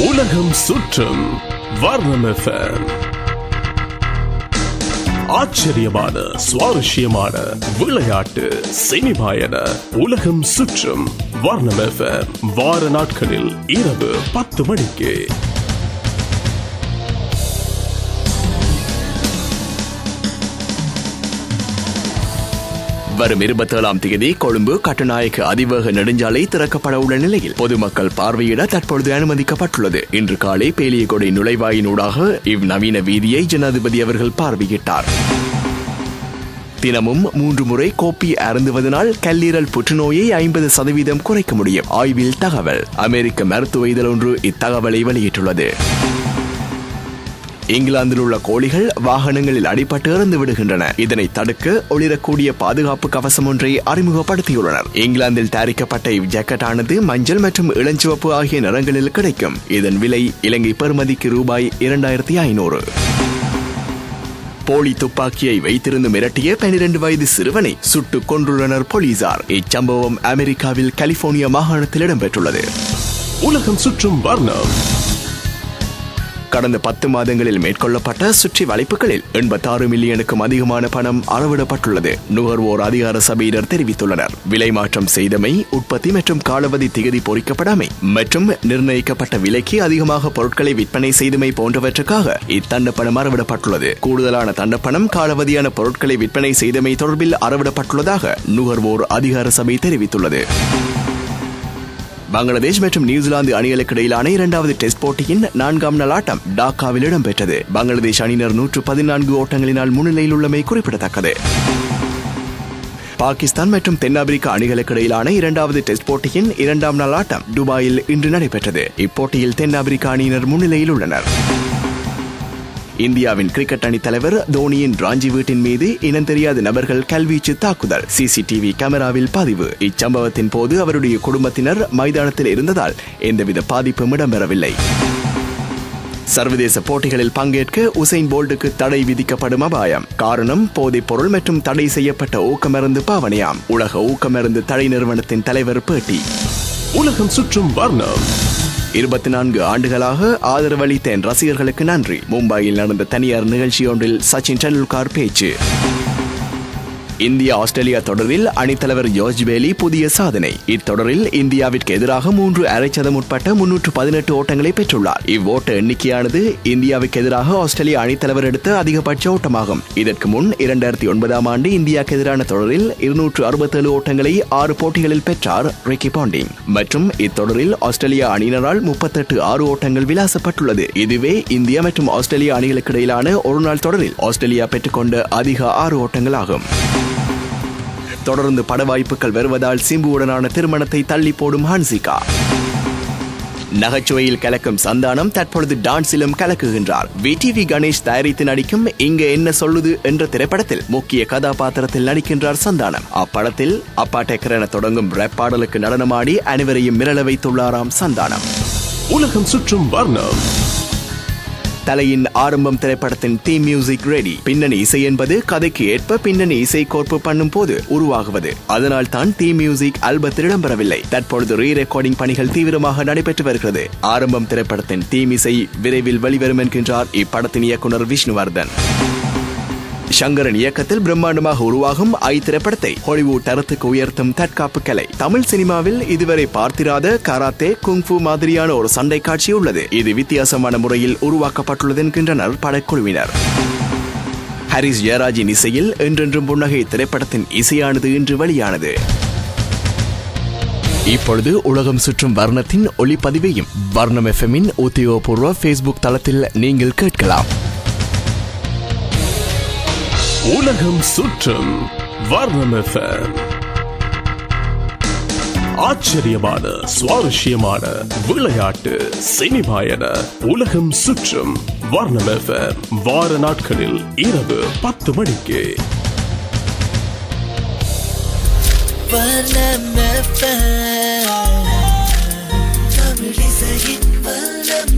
உலகம் சுற்றும் வர்ணம் FM. ஆச்சரியமான சுவாரஸ்யமான விளையாட்டு சினிமாயன உலகம் சுற்றும் வர்ணம் FM. வார நாட்களில் இரவு 10 மணிக்கு. வரும் 27ஆம் தேதி கொழும்பு கட்டுநாயக்க அதிவேக நெடுஞ்சாலை திறக்கப்பட உள்ள நிலையில் பொதுமக்கள் பார்வையிட தற்பொழுது அனுமதிக்கப்பட்டுள்ளது. இன்று காலை பேலியகொடை நுழைவாயினூடாக இவ்நவீன வீதியை ஜனாதிபதி அவர்கள் பார்வையிட்டார். தினமும் 3 முறை கோப்பி அருந்துவதனால் கல்லீரல் புற்றுநோயை 50% குறைக்க முடியும். ஆய்வில் தகவல். அமெரிக்க மருத்துவ இதழ் ஒன்று இத்தகவலை வெளியிட்டுள்ளது. இங்கிலாந்தில் உள்ள கோழிகள் வாகனங்களில் அடிபட்டு இறந்து விடுகின்றன. இதனை தடுக்க ஒளிரக்கூடிய பாதுகாப்பு கவசம் ஒன்றை அறிமுகப்படுத்தியுள்ளனர். இங்கிலாந்தில் தயாரிக்கப்பட்ட இவ்ஜாக்கெட் ஆனது மஞ்சள் மற்றும் இளஞ்சிவப்பு ஆகிய நிறங்களில் கிடைக்கும். இதன் விலை இலங்கை பெறுமதிக்கு ரூபாய் 2500. போலி துப்பாக்கியை வைத்திருந்து மிரட்டிய 12 வயது சிறுவனை சுட்டுக் கொன்றுள்ளனர் போலீசார். இச்சம்பவம் அமெரிக்காவில் கலிபோர்னியா மாகாணத்தில் இடம்பெற்றுள்ளது. உலகம் சுற்றும் வர்ணம். கடந்த 10 மாதங்களில் மேற்கொள்ளப்பட்ட சுற்றி வளைப்புகளில் 86 மில்லியனுக்கும் அதிகமான பணம் அறவிடப்பட்டுள்ளது. நுகர்வோர் அதிகார சபையினர் தெரிவித்துள்ளனர். விலை மாற்றம் செய்தமை, உற்பத்தி மற்றும் காலாவதி திகதி பொறிக்கப்படாமை மற்றும் நிர்ணயிக்கப்பட்ட விலைக்கு அதிகமாக பொருட்களை விற்பனை செய்தமை போன்றவற்றுக்காக இத்தண்டப்பணம் அறவிடப்பட்டுள்ளது. கூடுதலான தண்டப்பணம் காலாவதியான பொருட்களை விற்பனை செய்தமை தொடர்பில் அறவிடப்பட்டுள்ளதாக நுகர்வோர் அதிகார சபை தெரிவித்துள்ளது. பங்களாதேஷ் மற்றும் நியூசிலாந்து அணிகளுக்கு இடையிலான 2வது டெஸ்ட் போட்டியின் 4ஆம் நாள் ஆட்டம் டாக்காவில் இடம்பெற்றது. பங்களாதேஷ் அணியினர் 114 ஓட்டங்களினால் முன்னிலையில் உள்ளமை குறிப்பிடத்தக்கது. பாகிஸ்தான் மற்றும் தென்னாப்பிரிக்கா அணிகளுக்கு இடையிலான 2வது டெஸ்ட் போட்டியின் 2ஆம் நாள் ஆட்டம் துபாயில் இன்று நடைபெற்றது. இப்போட்டியில் தென்னாப்பிரிக்கா அணியினர் முன்னிலையில் உள்ளனர். இந்தியாவின் கிரிக்கெட் அணி தலைவர் தோனியின் ராஞ்சி வீட்டின் மீது இனம் தெரியாத நபர்கள் கல்வீச்சு தாக்குதல் சிசிடிவி கேமராவில் பதிவு. இச்சம்பவத்தின் போது அவருடைய குடும்பத்தினர் மைதானத்தில் இருந்ததால் எந்தவித பாதிப்பும் இடம்பெறவில்லை. சர்வதேச போட்டிகளில் பங்கேற்க உசைன் போல்ட்டுக்கு தடை விதிக்கப்படும் அபாயம். காரணம் போதைப் பொருள் மற்றும் தடை செய்யப்பட்ட ஊக்கமருந்து பாவனையாம். உலக ஊக்கமருந்து தடை நிறுவனத்தின் தலைவர் பேட்டி. உலகம் சுற்றும் வர்ணம். 24 ஆண்டுகளாக ஆதரவளித்த என் ரசிகர்களுக்கு நன்றி. மும்பையில் நடந்த தனியார் நிகழ்ச்சியொன்றில் சச்சின் டெண்டுல்கர் பேச்சு. இந்தியா ஆஸ்திரேலியா தொடரில் அணித்தலைவர் ஜார்ஜ் பேலி புதிய சாதனை. இத்தொடரில் இந்தியாவிற்கு எதிராக 3 அரைச்சதம் உட்பட்ட 318 ஓட்டங்களை பெற்றுள்ளார். இவ்வோட்ட எண்ணிக்கையானது இந்தியாவுக்கு எதிராக ஆஸ்திரேலியா அணித்தலைவர் எடுத்த அதிகபட்ச ஓட்டமாகும். இதற்கு முன் 2009ஆம் ஆண்டு இந்தியாவுக்கு எதிரான தொடரில் 267 ஓட்டங்களை 6 போட்டிகளில் பெற்றார் ரிக்கி பாண்டிங். மற்றும் இத்தொடரில் ஆஸ்திரேலியா அணியினரால் 38 ஓட்டங்கள் விளாசப்பட்டுள்ளது. இதுவே இந்தியா மற்றும் ஆஸ்திரேலியா அணிகளுக்கு இடையிலான ஒருநாள் தொடரில் ஆஸ்திரேலியா பெற்றுக்கொண்ட அதிக 6 ஓட்டங்கள் ஆகும். தொடர்ந்து பட வாய்ப்புகள் வருவதால் சிம்புவுடனான திருமணத்தை தள்ளி போடும் ஹன்சிகா. நகைச்சுவையில் கலக்கும் சந்தானம் தற்பொழுது டான்ஸிலும் கலக்குகின்றார். விடிவி கணேஷ் தயாரித்து நடிக்கும் இங்க என்ன சொல்லுது என்ற திரைப்படத்தில் முக்கிய கதாபாத்திரத்தில் நடிக்கின்றார் சந்தானம். அப்படத்தில் அப்பா டெக்கர் என தொடங்கும் ரேப் பாடலுக்கு நடனமாடி அனைவரையும் மிரள வைத்துள்ளாராம் சந்தானம். உலகம் சுற்றும் வர்ணம். தலையின் ஆரம்பம் திரைப்படத்தின் தீம் மியூசிக் ரெடி. பின்னணி இசை என்பது கதைக்கு ஏற்ப பின்னணி இசை கோர்ப்பு பண்ணும் போது உருவாகுவது. அதனால் தான் தீம் மியூசிக் ஆல்பத்தில் இடம்பெறவில்லை. தற்பொழுது ரீ ரெக்கார்டிங் பணிகள் தீவிரமாக நடைபெற்று வருகிறது. ஆரம்பம் திரைப்படத்தின் தீம் இசை விரைவில் வெளிவரும் என்கின்றார் இப்படத்தின் இயக்குனர் விஷ்ணுவர்தன். சங்கரன் இயக்கத்தில் பிரம்மாண்டமாக உருவாகும் ஐ திரைப்படத்தை ஹாலிவுட் தரத்துக்கு உயர்த்தும் தற்காப்பு கலை. தமிழ் சினிமாவில் இதுவரை பார்த்திராத கராத்தே குங்ஃபு மாதிரியான ஒரு சண்டை காட்சி உள்ளது. இது வித்தியாசமான முறையில் உருவாக்கப்பட்டுள்ளது என்கின்றனர் படக்குழுவினர். ஹாரிஸ் ஜெயராஜின் இசையில் என்றென்றும் புன்னகை திரைப்படத்தின் இசையானது இன்று வெளியானது. இப்பொழுது உலகம் சுற்றும் வர்ணத்தின் ஒளிப்பதிவையும் வர்ணம் எஃப்எம்மின் உத்தியோகபூர்வ Facebook தளத்தில் நீங்கள் கேட்கலாம். உலகம் சுற்றும் வர்ணம் FM. ஆச்சரியமான சுவாரஸ்யமான விளையாட்டு சினிமாயன உலகம் சுற்றும் வர்ணம் FM. வார நாட்களில் இரவு 10 மணிக்கு. வர்ணம் FM. தமிழ் இசையின் வர்ணம்.